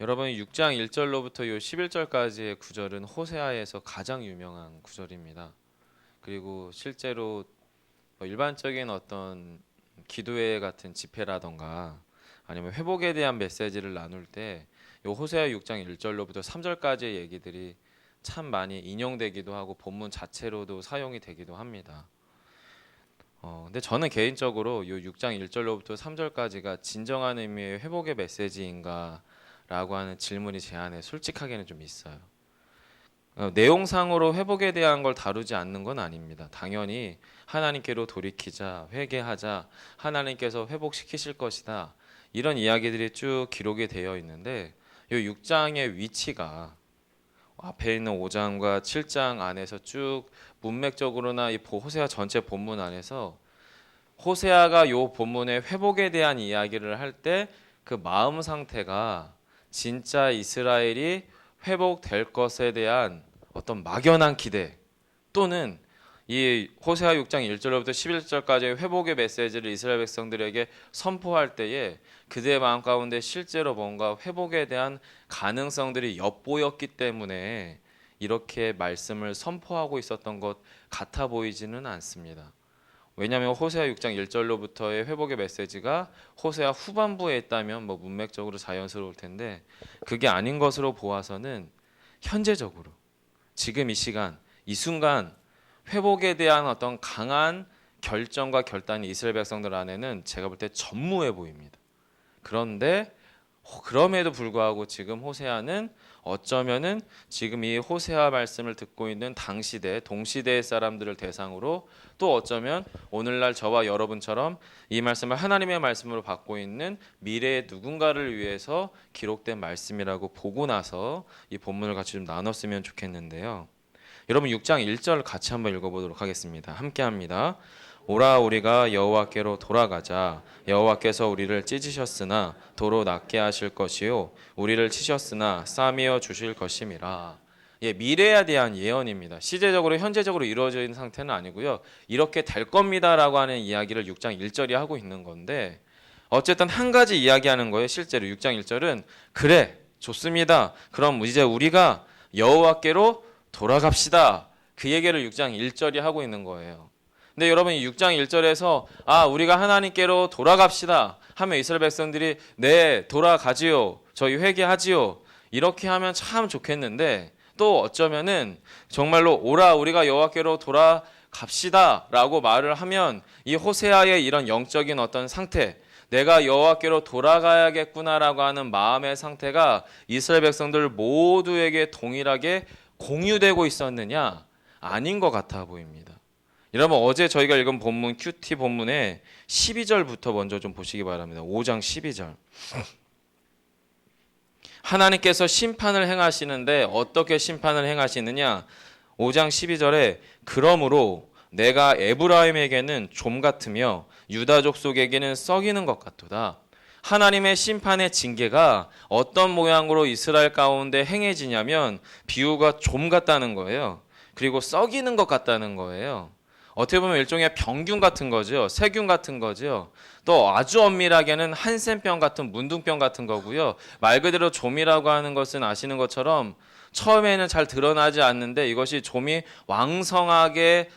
여러분 6장 1절로부터 요 11절까지의 구절은 호세아에서 가장 유명한 구절입니다. 그리고 실제로 일반적인 어떤 기도회 같은 집회라던가 아니면 회복에 대한 메시지를 나눌 때 요 호세아 6장 1절로부터 3절까지의 얘기들이 참 많이 인용되기도 하고 본문 자체로도 사용이 되기도 합니다. 근데 저는 개인적으로 요 6장 1절로부터 3절까지가 진정한 의미의 회복의 메시지인가 라고 하는 질문이 제 안에 솔직하게는 좀 있어요. 내용상으로 회복에 대한 걸 다루지 않는 건 아닙니다. 당연히 하나님께로 돌이키자, 회개하자, 하나님께서 회복시키실 것이다. 이런 이야기들이 쭉 기록이 되어 있는데 이 6장의 위치가 앞에 있는 5장과 7장 안에서 쭉 문맥적으로나 이 호세아 전체 본문 안에서 호세아가 이 본문의 회복에 대한 이야기를 할 때 그 마음 상태가 진짜 이스라엘이 회복될 것에 대한 어떤 막연한 기대 또는 이 호세아 6장 1절부터 11절까지의 회복의 메시지를 이스라엘 백성들에게 선포할 때에 그들의 마음 가운데 실제로 뭔가 회복에 대한 가능성들이 엿보였기 때문에 이렇게 말씀을 선포하고 있었던 것 같아 보이지는 않습니다. 왜냐하면 호세아 6장 1절로부터의 회복의 메시지가 호세아 후반부에 있다면 문맥적으로 자연스러울 텐데 그게 아닌 것으로 보아서는 현재적으로 지금 이 시간 이 순간 회복에 대한 어떤 강한 결정과 결단이 이스라엘 백성들 안에는 제가 볼 때 전무해 보입니다. 그런데 그럼에도 불구하고 지금 호세아는 어쩌면은 지금 이 호세아 말씀을 듣고 있는 당시대 동시대의 사람들을 대상으로 또 어쩌면 오늘날 저와 여러분처럼 이 말씀을 하나님의 말씀으로 받고 있는 미래의 누군가를 위해서 기록된 말씀이라고 보고 나서 이 본문을 같이 좀 나눴으면 좋겠는데요. 여러분 6장 1절 같이 한번 읽어보도록 하겠습니다. 함께 합니다. 오라 우리가 여호와께로 돌아가자. 여호와께서 우리를 찢으셨으나 도로 낫게 하실 것이요 우리를 치셨으나 싸매어 주실 것임이라. 미래에 대한 예언입니다. 시제적으로 현재적으로 이루어져 있는 상태는 아니고요. 이렇게 될 겁니다라고 하는 이야기를 6장 1절이 하고 있는 건데 어쨌든 한 가지 이야기하는 거예요. 실제로 6장 1절은 그래 좋습니다. 그럼 이제 우리가 여호와께로 돌아갑시다. 그 얘기를 6장 1절이 하고 있는 거예요. 근데 여러분이 6장 1절에서 우리가 하나님께로 돌아갑시다 하면 이스라엘 백성들이 네 돌아가지요 저희 회개하지요 이렇게 하면 참 좋겠는데 또 어쩌면은 정말로 오라 우리가 여호와께로 돌아갑시다 라고 말을 하면 이 호세아의 이런 영적인 어떤 상태 내가 여호와께로 돌아가야겠구나라고 하는 마음의 상태가 이스라엘 백성들 모두에게 동일하게 공유되고 있었느냐? 아닌 것 같아 보입니다. 여러분 어제 저희가 읽은 본문 큐티 본문의 12절부터 먼저 좀 보시기 바랍니다. 5장 12절. 하나님께서 심판을 행하시는데 어떻게 심판을 행하시느냐? 5장 12절에 그러므로 내가 에브라임에게는 좀 같으며 유다 족속에게는 썩이는 것 같도다. 하나님의 심판의 징계가 어떤 모양으로 이스라엘 가운데 행해지냐면 비유가 좀 같다는 거예요. 그리고 썩이는 것 같다는 거예요. 어떻게 보면 일종의 병균 같은 거죠. 세균 같은 거죠. 또 아주 엄밀하게는 한센병 같은 문둥병 같은 거고요. 말 그대로 좀이라고 하는 것은 아시는 것처럼 처음에는 잘 드러나지 않는데 이것이 좀이 왕성하게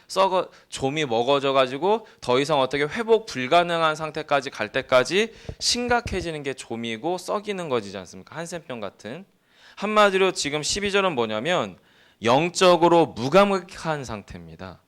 좀이 먹어져 가지고 더 이상 어떻게 회복 불가능한 상태까지 갈 때까지 심각해지는 게 좀이고 썩이는 거지 않습니까? 한센병 같은. 한마디로 지금 12절은 뭐냐면 영적으로 무감각한 상태입니다.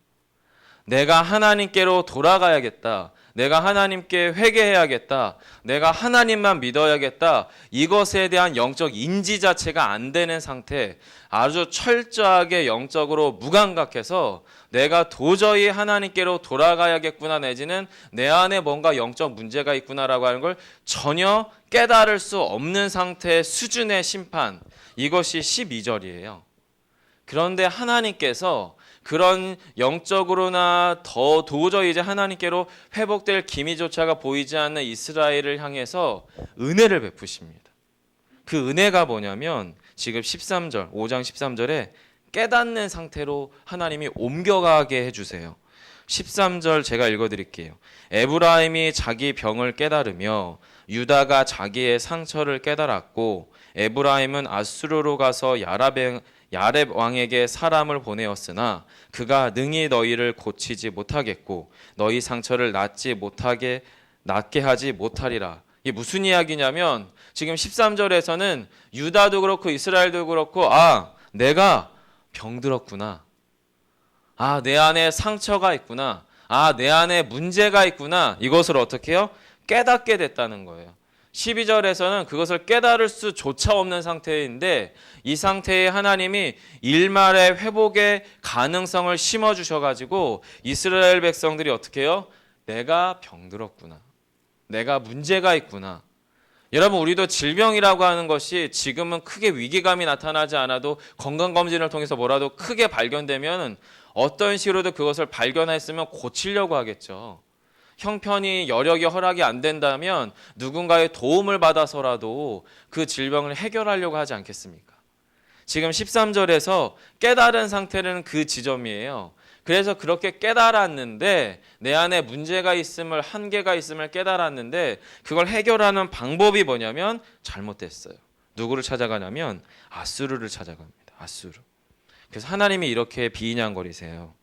내가 하나님께로 돌아가야겠다. 내가 하나님께 회개해야겠다. 내가 하나님만 믿어야겠다. 이것에 대한 영적 인지 자체가 안 되는 상태. 아주 철저하게 영적으로 무감각해서 내가 도저히 하나님께로 돌아가야겠구나 내지는 내 안에 뭔가 영적 문제가 있구나라고 하는 걸 전혀 깨달을 수 없는 상태의 수준의 심판. 이것이 12절이에요. 그런데 하나님께서 그런 영적으로나 더 도저히 이제 하나님께로 회복될 기미조차가 보이지 않는 이스라엘을 향해서 은혜를 베푸십니다. 그 은혜가 뭐냐면 지금 13절, 5장 13절에 깨닫는 상태로 하나님이 옮겨가게 해주세요. 13절 제가 읽어드릴게요. 에브라임이 자기 병을 깨달으며 유다가 자기의 상처를 깨달았고 에브라임은 아수르로 가서 야렙 왕에게 사람을 보내었으나 그가 능히 너희를 고치지 못하겠고 너희 상처를 낫게 하지 못하리라. 이게 무슨 이야기냐면 지금 13절에서는 유다도 그렇고 이스라엘도 그렇고 내가 병들었구나. 내 안에 상처가 있구나. 내 안에 문제가 있구나. 이것을 어떻게 해요? 깨닫게 됐다는 거예요. 12절에서는 그것을 깨달을 수조차 없는 상태인데 이 상태에 하나님이 일말의 회복의 가능성을 심어주셔가지고 이스라엘 백성들이 어떻게 해요? 내가 병들었구나. 내가 문제가 있구나. 여러분, 우리도 질병이라고 하는 것이 지금은 크게 위기감이 나타나지 않아도 건강검진을 통해서 뭐라도 크게 발견되면 어떤 식으로도 그것을 발견했으면 고치려고 하겠죠. 형편이 여력이 허락이 안 된다면 누군가의 도움을 받아서라도 그 질병을 해결하려고 하지 않겠습니까? 지금 13절에서 깨달은 상태는 그 지점이에요. 그래서 그렇게 깨달았는데 내 안에 문제가 있음을, 한계가 있음을 깨달았는데 그걸 해결하는 방법이 뭐냐면 잘못됐어요. 누구를 찾아가냐면 아수르를 찾아갑니다. 아수르. 그래서 하나님이 이렇게 비인양거리세요.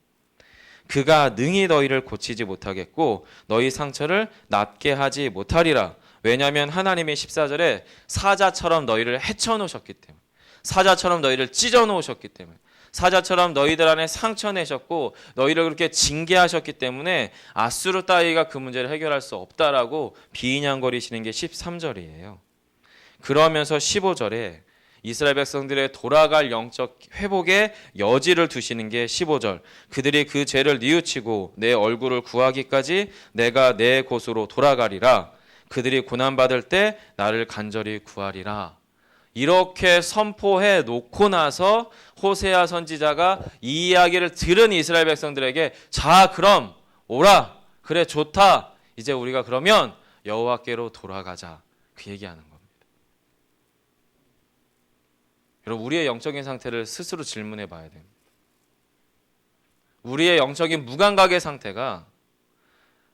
그가 능히 너희를 고치지 못하겠고 너희 상처를 낫게 하지 못하리라. 왜냐하면 하나님이 14절에 사자처럼 너희를 헤쳐놓으셨기 때문에, 사자처럼 너희를 찢어놓으셨기 때문에, 사자처럼 너희들 안에 상처 내셨고 너희를 그렇게 징계하셨기 때문에 아수르 따위가 그 문제를 해결할 수 없다라고 비인양거리시는 게 13절이에요. 그러면서 15절에 이스라엘 백성들의 돌아갈 영적 회복의 여지를 두시는 게 15절. 그들이 그 죄를 뉘우치고 내 얼굴을 구하기까지 내가 내 곳으로 돌아가리라. 그들이 고난받을 때 나를 간절히 구하리라. 이렇게 선포해 놓고 나서 호세아 선지자가 이 이야기를 들은 이스라엘 백성들에게 자, 그럼 오라. 그래, 좋다. 이제 우리가 그러면 여호와께로 돌아가자. 그 얘기하는 겁니다. 여러분, 우리의 영적인 상태를 스스로 질문해 봐야 됩니다. 우리의 영적인 무감각의 상태가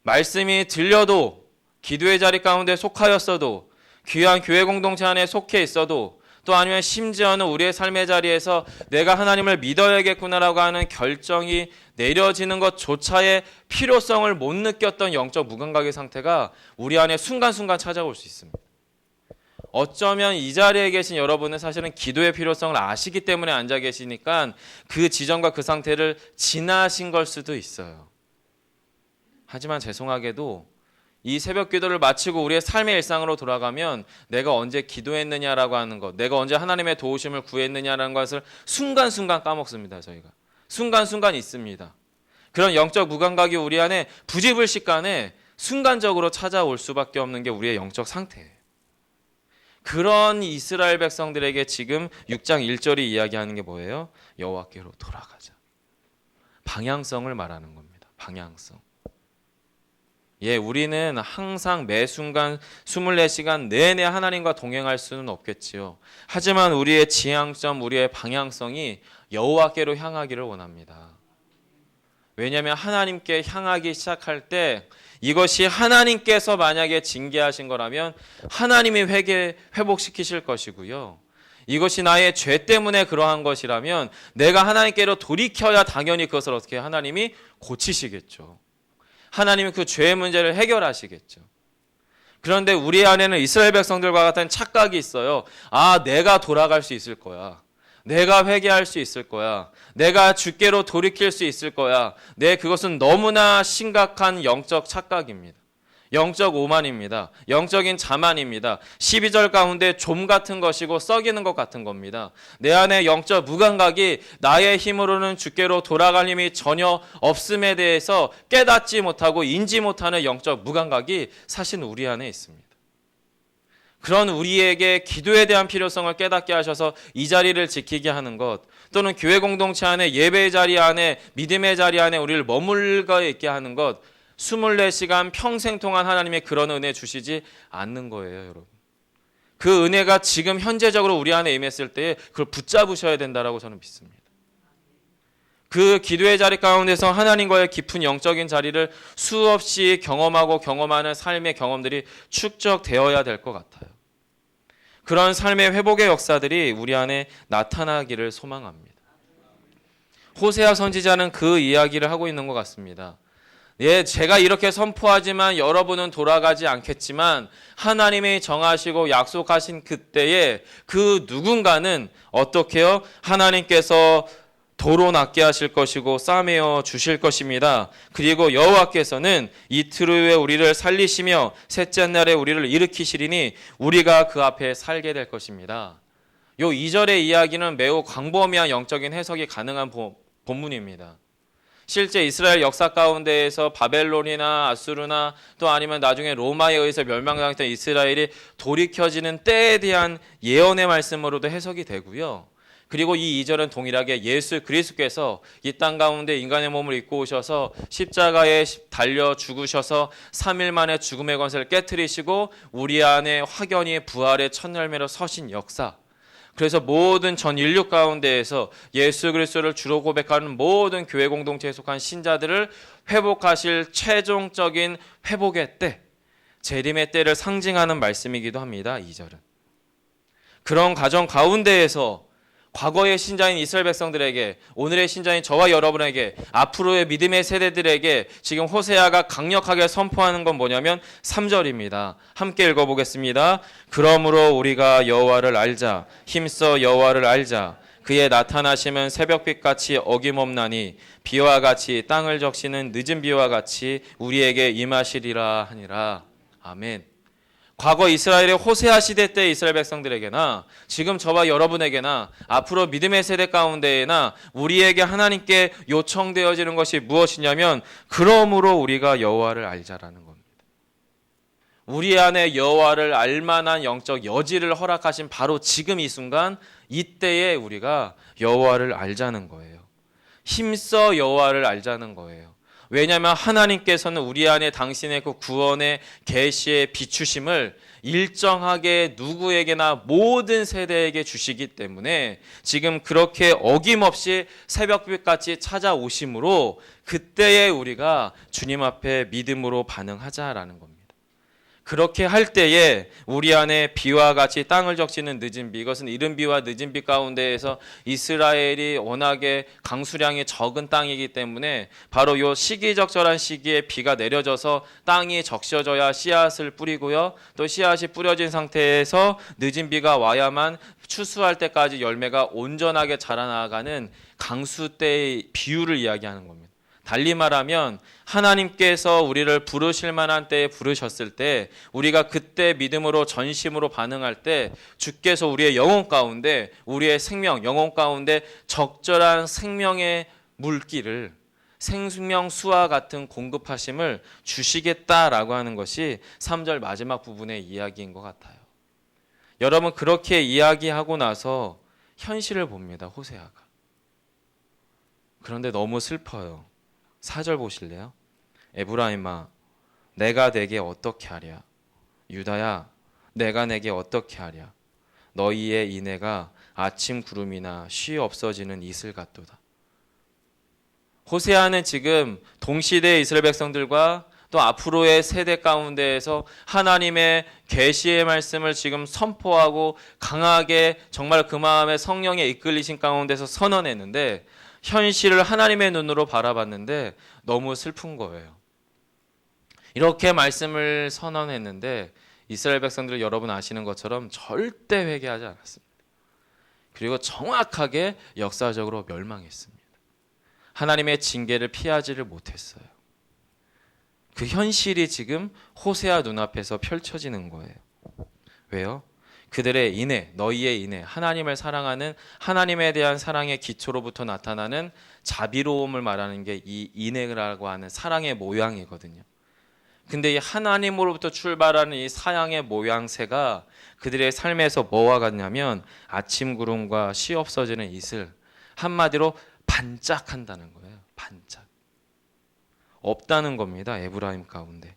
말씀이 들려도 기도의 자리 가운데 속하였어도 귀한 교회 공동체 안에 속해 있어도 또 아니면 심지어는 우리의 삶의 자리에서 내가 하나님을 믿어야겠구나라고 하는 결정이 내려지는 것조차의 필요성을 못 느꼈던 영적 무감각의 상태가 우리 안에 순간순간 찾아올 수 있습니다. 어쩌면 이 자리에 계신 여러분은 사실은 기도의 필요성을 아시기 때문에 앉아 계시니까 그 지점과 그 상태를 지나신 걸 수도 있어요. 하지만 죄송하게도 이 새벽 기도를 마치고 우리의 삶의 일상으로 돌아가면 내가 언제 기도했느냐라고 하는 것, 내가 언제 하나님의 도우심을 구했느냐라는 것을 순간순간 까먹습니다. 저희가 순간순간 있습니다. 그런 영적 무감각이 우리 안에 부지불식간에 순간적으로 찾아올 수밖에 없는 게 우리의 영적 상태예요. 그런 이스라엘 백성들에게 지금 6장 1절이 이야기하는 게 뭐예요? 여호와께로 돌아가자. 방향성을 말하는 겁니다. 방향성. 우리는 항상 매 순간 24시간 내내 하나님과 동행할 수는 없겠지요. 하지만 우리의 지향점, 우리의 방향성이 여호와께로 향하기를 원합니다. 왜냐하면 하나님께 향하기 시작할 때 이것이 하나님께서 만약에 징계하신 거라면 하나님이 회복시키실 것이고요. 이것이 나의 죄 때문에 그러한 것이라면 내가 하나님께로 돌이켜야 당연히 그것을 어떻게 하나님이 고치시겠죠. 하나님이 그 죄의 문제를 해결하시겠죠. 그런데 우리 안에는 이스라엘 백성들과 같은 착각이 있어요. 내가 돌아갈 수 있을 거야. 내가 회개할 수 있을 거야. 내가 주께로 돌이킬 수 있을 거야. 그것은 너무나 심각한 영적 착각입니다. 영적 오만입니다. 영적인 자만입니다. 12절 가운데 좀 같은 것이고 썩이는 것 같은 겁니다. 내 안에 영적 무감각이 나의 힘으로는 주께로 돌아갈 힘이 전혀 없음에 대해서 깨닫지 못하고 인지 못하는 영적 무감각이 사실 우리 안에 있습니다. 그런 우리에게 기도에 대한 필요성을 깨닫게 하셔서 이 자리를 지키게 하는 것, 또는 교회 공동체 안에 예배의 자리 안에 믿음의 자리 안에 우리를 머물러 있게 하는 것, 24시간 평생 동안 하나님의 그런 은혜 주시지 않는 거예요, 여러분. 그 은혜가 지금 현재적으로 우리 안에 임했을 때 그걸 붙잡으셔야 된다라고 저는 믿습니다. 그 기도의 자리 가운데서 하나님과의 깊은 영적인 자리를 수없이 경험하고 경험하는 삶의 경험들이 축적되어야 될 것 같아요. 그런 삶의 회복의 역사들이 우리 안에 나타나기를 소망합니다. 호세아 선지자는 그 이야기를 하고 있는 것 같습니다. 예, 제가 이렇게 선포하지만 여러분은 돌아가지 않겠지만 하나님이 정하시고 약속하신 그때에 그 누군가는 어떻게 해요? 하나님께서 도로 낫게 하실 것이고 싸매어 주실 것입니다. 그리고 여호와께서는 이틀 후에 우리를 살리시며 셋째 날에 우리를 일으키시리니 우리가 그 앞에 살게 될 것입니다. 요 2절의 이야기는 매우 광범위한 영적인 해석이 가능한 본문입니다. 실제 이스라엘 역사 가운데에서 바벨론이나 아수르나 또 아니면 나중에 로마에 의해서 멸망당했던 이스라엘이 돌이켜지는 때에 대한 예언의 말씀으로도 해석이 되고요. 그리고 이 2절은 동일하게 예수 그리스도께서 이 땅 가운데 인간의 몸을 입고 오셔서 십자가에 달려 죽으셔서 3일 만에 죽음의 권세를 깨트리시고 우리 안에 확연히 부활의 첫 열매로 서신 역사. 그래서 모든 전 인류 가운데에서 예수 그리스도를 주로 고백하는 모든 교회 공동체에 속한 신자들을 회복하실 최종적인 회복의 때, 재림의 때를 상징하는 말씀이기도 합니다. 2절은. 그런 가정 가운데에서 과거의 신자인 이스라엘 백성들에게, 오늘의 신자인 저와 여러분에게, 앞으로의 믿음의 세대들에게 지금 호세아가 강력하게 선포하는 건 뭐냐면 3절입니다. 함께 읽어보겠습니다. 그러므로 우리가 여호와를 알자. 힘써 여호와를 알자. 그의 나타나심은 새벽빛같이 어김없나니 비와 같이 땅을 적시는 늦은 비와 같이 우리에게 임하시리라 하니라. 아멘. 과거 이스라엘의 호세아 시대 때 이스라엘 백성들에게나 지금 저와 여러분에게나 앞으로 믿음의 세대 가운데에나 우리에게 하나님께 요청되어지는 것이 무엇이냐면 그러므로 우리가 여호와를 알자라는 겁니다. 우리 안에 여호와를 알만한 영적 여지를 허락하신 바로 지금 이 순간 이때에 우리가 여호와를 알자는 거예요. 힘써 여호와를 알자는 거예요. 왜냐하면 하나님께서는 우리 안에 당신의 그 구원의 계시의 비추심을 일정하게 누구에게나 모든 세대에게 주시기 때문에 지금 그렇게 어김없이 새벽빛같이 찾아오심으로 그때에 우리가 주님 앞에 믿음으로 반응하자라는 겁니다. 그렇게 할 때에 우리 안에 비와 같이 땅을 적시는 늦은 비, 이것은 이른 비와 늦은 비 가운데에서 이스라엘이 워낙에 강수량이 적은 땅이기 때문에 바로 이 시기적절한 시기에 비가 내려져서 땅이 적셔져야 씨앗을 뿌리고요. 또 씨앗이 뿌려진 상태에서 늦은 비가 와야만 추수할 때까지 열매가 온전하게 자라나가는 강수 때의 비유를 이야기하는 겁니다. 달리 말하면 하나님께서 우리를 부르실 만한 때에 부르셨을 때 우리가 그때 믿음으로 전심으로 반응할 때 주께서 우리의 영혼 가운데 우리의 생명, 영혼 가운데 적절한 생명의 물기를 생명수와 같은 공급하심을 주시겠다라고 하는 것이 3절 마지막 부분의 이야기인 것 같아요. 여러분 그렇게 이야기하고 나서 현실을 봅니다. 호세아가. 그런데 너무 슬퍼요. 4절 보실래요? 에브라임아 내가 내게 어떻게 하랴. 유다야 내가 내게 어떻게 하랴. 너희의 인애가 아침 구름이나 쉬 없어지는 이슬 같도다. 호세아는 지금 동시대의 이스라엘 백성들과 또 앞으로의 세대 가운데에서 하나님의 계시의 말씀을 지금 선포하고 강하게 정말 그 마음에 성령의 이끌리신 가운데서 선언했는데 현실을 하나님의 눈으로 바라봤는데 너무 슬픈 거예요. 이렇게 말씀을 선언했는데 이스라엘 백성들은 여러분 아시는 것처럼 절대 회개하지 않았습니다. 그리고 정확하게 역사적으로 멸망했습니다. 하나님의 징계를 피하지를 못했어요. 그 현실이 지금 호세아 눈앞에서 펼쳐지는 거예요. 왜요? 그들의 인애, 너희의 인애, 하나님을 사랑하는 하나님에 대한 사랑의 기초로부터 나타나는 자비로움을 말하는 게 이 인애라고 하는 사랑의 모양이거든요. 근데 이 하나님으로부터 출발하는 이 사랑의 모양새가 그들의 삶에서 뭐와 같냐면 아침 구름과 시 없어지는 이슬, 한마디로 반짝한다는 거예요. 반짝. 없다는 겁니다. 에브라임 가운데.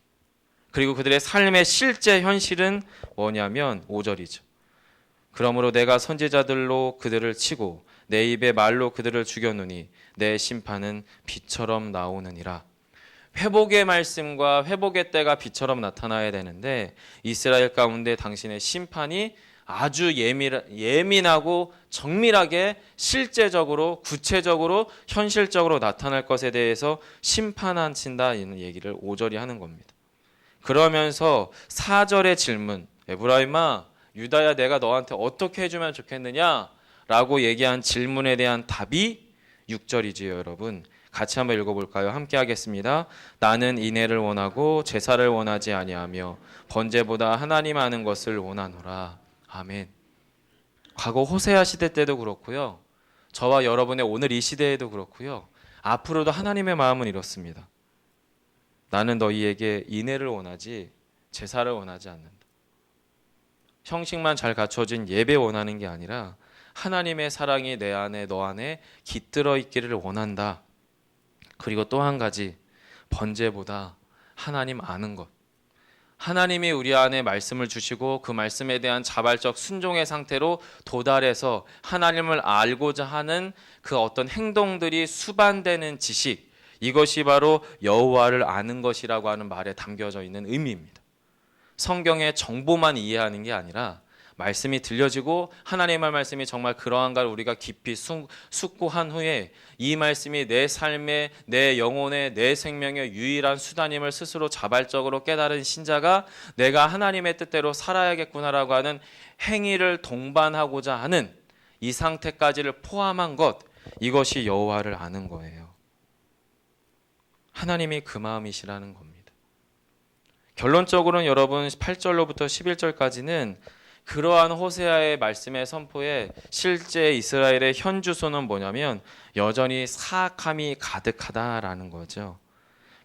그리고 그들의 삶의 실제 현실은 뭐냐면 5절이죠. 그러므로 내가 선지자들로 그들을 치고 내 입의 말로 그들을 죽였노니 내 심판은 비처럼 나오느니라. 회복의 말씀과 회복의 때가 비처럼 나타나야 되는데 이스라엘 가운데 당신의 심판이 아주 예민하고 정밀하게 실제적으로 구체적으로 현실적으로 나타날 것에 대해서 심판하신다 이런 얘기를 5절이 하는 겁니다. 그러면서 4절의 질문, 에브라임아 유다야 내가 너한테 어떻게 해주면 좋겠느냐 라고 얘기한 질문에 대한 답이 6절이지요. 여러분 같이 한번 읽어볼까요? 함께 하겠습니다. 나는 인애를 원하고 제사를 원하지 아니하며 번제보다 하나님 아는 것을 원하노라. 아멘. 과거 호세아 시대 때도 그렇고요. 저와 여러분의 오늘 이 시대에도 그렇고요. 앞으로도 하나님의 마음은 이렇습니다. 나는 너희에게 인애를 원하지 제사를 원하지 않는다. 형식만 잘 갖춰진 예배 원하는 게 아니라 하나님의 사랑이 내 안에 너 안에 깃들어 있기를 원한다. 그리고 또 한 가지, 번제보다 하나님 아는 것. 하나님이 우리 안에 말씀을 주시고 그 말씀에 대한 자발적 순종의 상태로 도달해서 하나님을 알고자 하는 그 어떤 행동들이 수반되는 지식, 이것이 바로 여호와를 아는 것이라고 하는 말에 담겨져 있는 의미입니다. 성경의 정보만 이해하는 게 아니라 말씀이 들려지고 하나님의 말씀이 정말 그러한가를 우리가 깊이 숙고한 후에 이 말씀이 내 삶의, 내 영혼의, 내 생명의 유일한 수단임을 스스로 자발적으로 깨달은 신자가 내가 하나님의 뜻대로 살아야겠구나라고 하는 행위를 동반하고자 하는 이 상태까지를 포함한 것, 이것이 여호와를 아는 거예요. 하나님이 그 마음이시라는 겁니다. 결론적으로는 여러분 8절로부터 11절까지는 그러한 호세아의 말씀의 선포에 실제 이스라엘의 현 주소는 뭐냐면 여전히 사악함이 가득하다라는 거죠.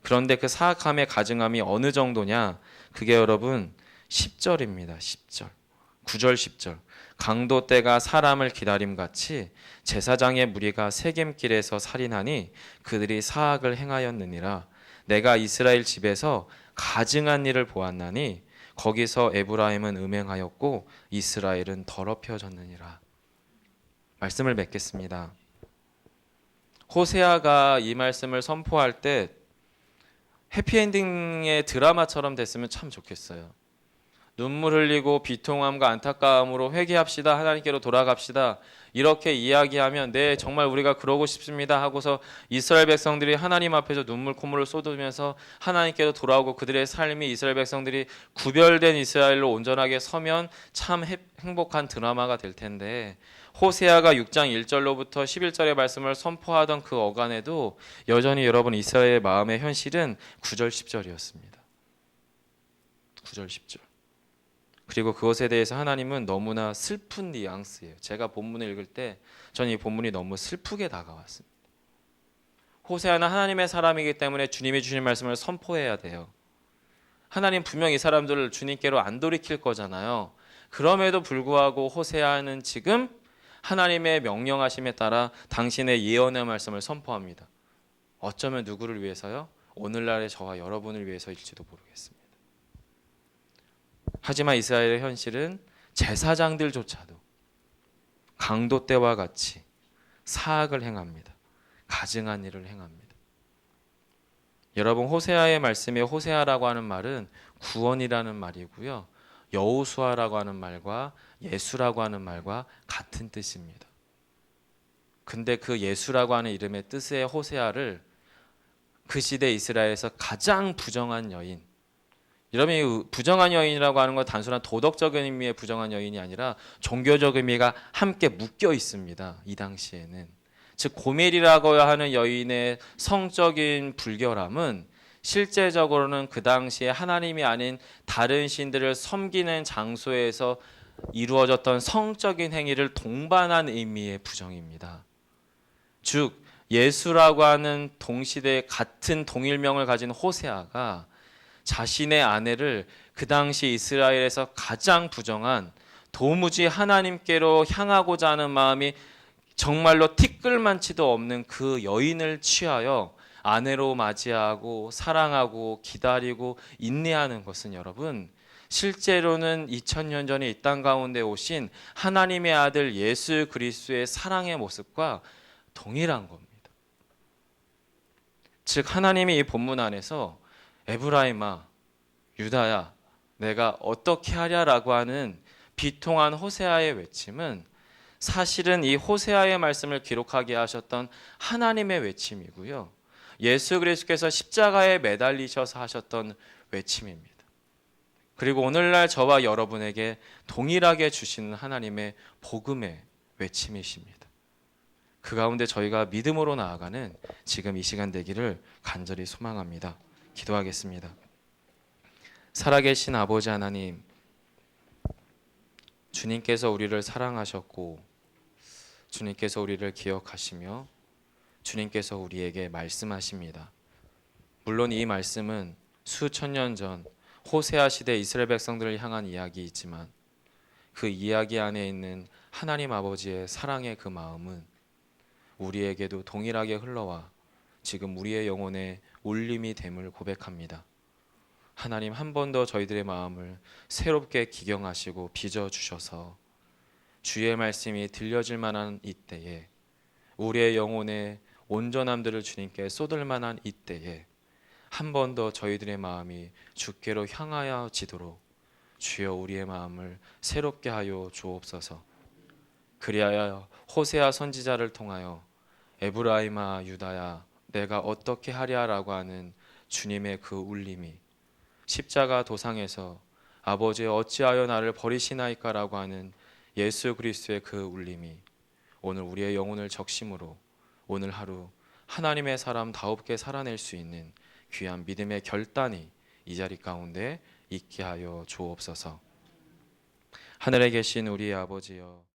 그런데 그 사악함의 가증함이 어느 정도냐? 그게 여러분 10절입니다. 10절. 9절 10절. 강도 때가 사람을 기다림같이 제사장의 무리가 세겜길에서 살인하니 그들이 사악을 행하였느니라. 내가 이스라엘 집에서 가증한 일을 보았나니 거기서 에브라임은 음행하였고 이스라엘은 더럽혀졌느니라. 말씀을 맺겠습니다. 호세아가 이 말씀을 선포할 때 해피엔딩의 드라마처럼 됐으면 참 좋겠어요. 눈물 흘리고 비통함과 안타까움으로 회개합시다, 하나님께로 돌아갑시다, 이렇게 이야기하면 네 정말 우리가 그러고 싶습니다 하고서 이스라엘 백성들이 하나님 앞에서 눈물 콧물을 쏟으면서 하나님께로 돌아오고 그들의 삶이 이스라엘 백성들이 구별된 이스라엘로 온전하게 서면 참 행복한 드라마가 될 텐데, 호세아가 6장 1절로부터 11절의 말씀을 선포하던 그 어간에도 여전히 여러분 이스라엘의 마음의 현실은 9절 10절이었습니다. 9절 10절. 그리고 그것에 대해서 하나님은 너무나 슬픈 뉘앙스예요. 제가 본문을 읽을 때 저는 이 본문이 너무 슬프게 다가왔습니다. 호세아는 하나님의 사람이기 때문에 주님이 주신 말씀을 선포해야 돼요. 하나님 분명 이 사람들을 주님께로 안 돌이킬 거잖아요. 그럼에도 불구하고 호세아는 지금 하나님의 명령하심에 따라 당신의 예언의 말씀을 선포합니다. 어쩌면 누구를 위해서요? 오늘날의 저와 여러분을 위해서일지도 모르겠습니다. 하지만 이스라엘의 현실은 제사장들조차도 강도 때와 같이 사악을 행합니다. 가증한 일을 행합니다. 여러분 호세아의 말씀에 호세아라고 하는 말은 구원이라는 말이고요. 여호수아라고 하는 말과 예수라고 하는 말과 같은 뜻입니다. 근데 그 예수라고 하는 이름의 뜻의 호세아를 그 시대 이스라엘에서 가장 부정한 여인, 여러분 부정한 여인이라고 하는 건 단순한 도덕적인 의미의 부정한 여인이 아니라 종교적 의미가 함께 묶여 있습니다. 이 당시에는. 즉 고멜이라고 하는 여인의 성적인 불결함은 실제적으로는 그 당시에 하나님이 아닌 다른 신들을 섬기는 장소에서 이루어졌던 성적인 행위를 동반한 의미의 부정입니다. 즉 예수라고 하는 동시대 같은 동일명을 가진 호세아가 자신의 아내를 그 당시 이스라엘에서 가장 부정한, 도무지 하나님께로 향하고자 하는 마음이 정말로 티끌만치도 없는 그 여인을 취하여 아내로 맞이하고 사랑하고 기다리고 인내하는 것은 여러분 실제로는 2000년 전에 이 땅 가운데 오신 하나님의 아들 예수 그리스도의 사랑의 모습과 동일한 겁니다. 즉 하나님이 이 본문 안에서 에브라임아, 유다야, 내가 어떻게 하랴라고 하는 비통한 호세아의 외침은 사실은 이 호세아의 말씀을 기록하게 하셨던 하나님의 외침이고요. 예수 그리스도께서 십자가에 매달리셔서 하셨던 외침입니다. 그리고 오늘날 저와 여러분에게 동일하게 주시는 하나님의 복음의 외침이십니다. 그 가운데 저희가 믿음으로 나아가는 지금 이 시간 되기를 간절히 소망합니다. 기도하겠습니다. 살아계신 아버지 하나님, 주님께서 우리를 사랑하셨고 주님께서 우리를 기억하시며 주님께서 우리에게 말씀하십니다. 물론 이 말씀은 수천 년 전 호세아 시대 이스라엘 백성들을 향한 이야기이지만 그 이야기 안에 있는 하나님 아버지의 사랑의 그 마음은 우리에게도 동일하게 흘러와 지금 우리의 영혼에 울림이 됨을 고백합니다. 하나님 한 번 더 저희들의 마음을 새롭게 기경하시고 빚어주셔서 주의 말씀이 들려질 만한 이때에 우리의 영혼의 온전함들을 주님께 쏟을 만한 이때에 한 번 더 저희들의 마음이 주께로 향하여지도록 주여 우리의 마음을 새롭게 하여 주옵소서. 그리하여 호세아 선지자를 통하여 에브라임아 유다야 내가 어떻게 하랴라고 하는 주님의 그 울림이 십자가 도상에서 아버지 어찌하여 나를 버리시나이까라고 하는 예수 그리스도의 그 울림이 오늘 우리의 영혼을 적심으로 오늘 하루 하나님의 사람다웁게 살아낼 수 있는 귀한 믿음의 결단이 이 자리 가운데 있게 하여 주옵소서. 하늘에 계신 우리 아버지여